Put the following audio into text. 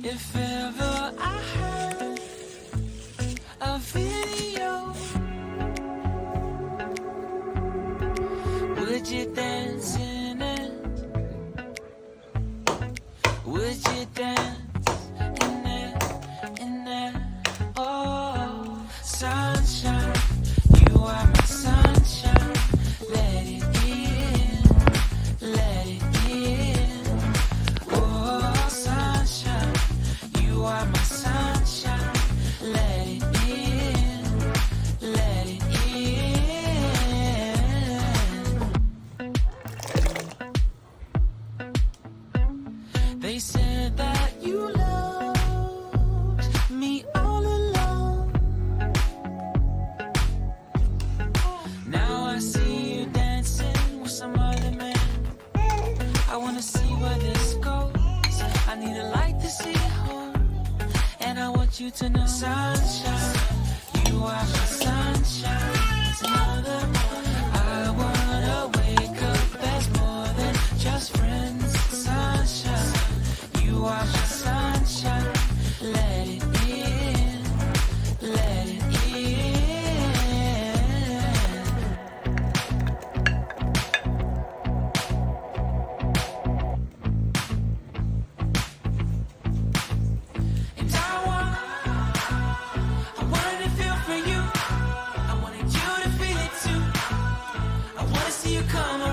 If ever I heard a video, would you dance in it? Would you dance in it, in it? Oh, sunshine, you are my sunshine. Let it in, let it in. Oh, sunshine, you are my sunshine. Let it in, let it in. They said that you loved me all along. Now I see you dancing with some other man. I wanna see where this goes. I need a light to see it home. And I want you to know, sunshine, you are my sunshine. It's another morning. I wanna wake up as more than just friends. Sunshine, you are my sunshine. Let it in, let it in. And I wanted to feel for you. I wanted you to feel it too. I wanna see you come around.